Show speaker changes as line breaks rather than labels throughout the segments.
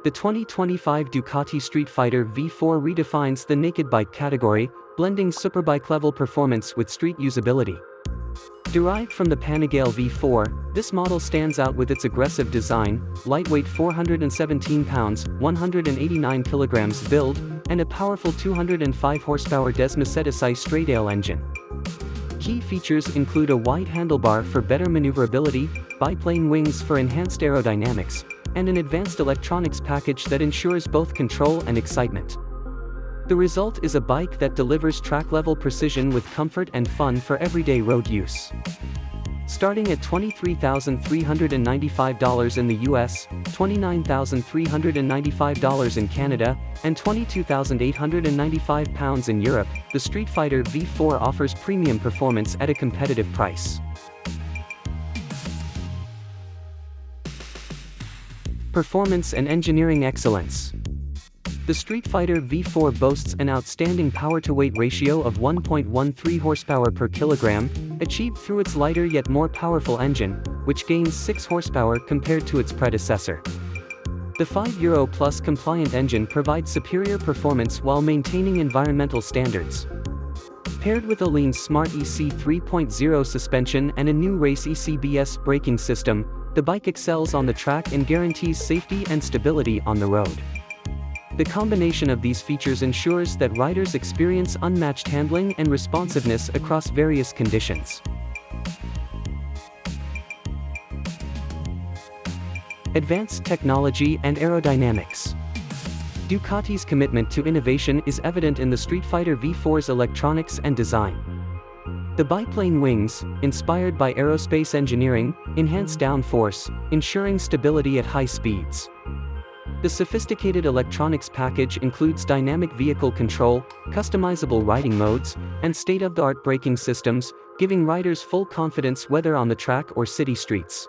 The 2025 Ducati Streetfighter V4 redefines the naked bike category, blending superbike-level performance with street usability. Derived from the Panigale V4, this model stands out with its aggressive design, lightweight 417 pounds, 189 kilograms build, and a powerful 205 horsepower Desmosedici Stradale engine. Key features include a wide handlebar for better maneuverability, biplane wings for enhanced aerodynamics, and an advanced electronics package that ensures both control and excitement. The result is a bike that delivers track-level precision with comfort and fun for everyday road use. Starting at $23,395 in the US, $29,395 in Canada, and £22,895 in Europe, the Streetfighter V4 offers premium performance at a competitive price. Performance and engineering excellence. The Streetfighter V4 boasts an outstanding power-to-weight ratio of 1.13 horsepower per kilogram, achieved through its lighter yet more powerful engine, which gains 6 horsepower compared to its predecessor. The €5+ compliant engine provides superior performance while maintaining environmental standards. Paired with Öhlins Smart EC3.0 suspension and a new race eCBS braking system, the bike excels on the track and guarantees safety and stability on the road. The combination of these features ensures that riders experience unmatched handling and responsiveness across various conditions. Advanced technology and aerodynamics. Ducati's commitment to innovation is evident in the Streetfighter V4's electronics and design. The biplane wings, inspired by aerospace engineering, enhance downforce, ensuring stability at high speeds. The sophisticated electronics package includes dynamic vehicle control, customizable riding modes, and state-of-the-art braking systems, giving riders full confidence whether on the track or city streets.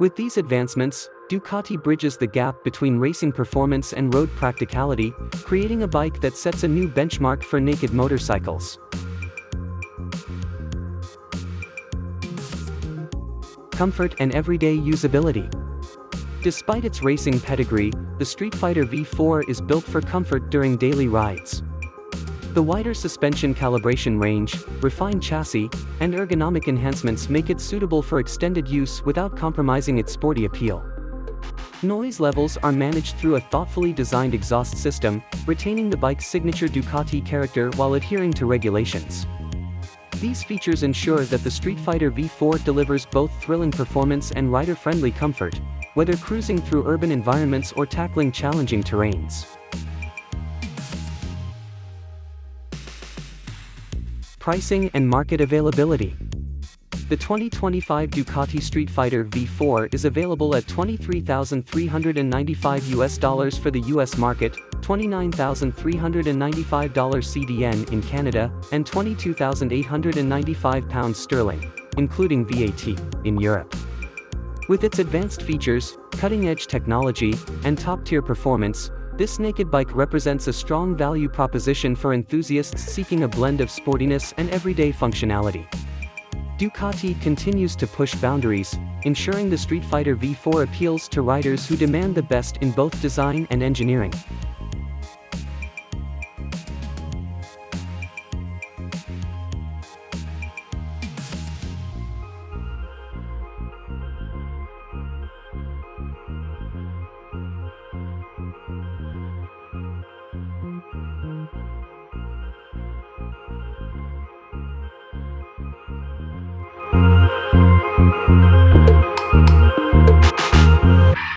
With these advancements, Ducati bridges the gap between racing performance and road practicality, creating a bike that sets a new benchmark for naked motorcycles. Comfort and everyday usability. Despite its racing pedigree, the Streetfighter V4 is built for comfort during daily rides. The wider suspension calibration range, refined chassis, and ergonomic enhancements make it suitable for extended use without compromising its sporty appeal. Noise levels are managed through a thoughtfully designed exhaust system, retaining the bike's signature Ducati character while adhering to regulations. These features ensure that the Streetfighter V4 delivers both thrilling performance and rider-friendly comfort, whether cruising through urban environments or tackling challenging terrains. Pricing and market availability. The 2025 Ducati Streetfighter V4 is available at $23,395 for the US market, $29,395 CDN in Canada, and £22,895 sterling, including VAT, in Europe. With its advanced features, cutting-edge technology, and top-tier performance, this naked bike represents a strong value proposition for enthusiasts seeking a blend of sportiness and everyday functionality. Ducati continues to push boundaries, ensuring the Streetfighter V4 appeals to riders who demand the best in both design and engineering.
Thank you.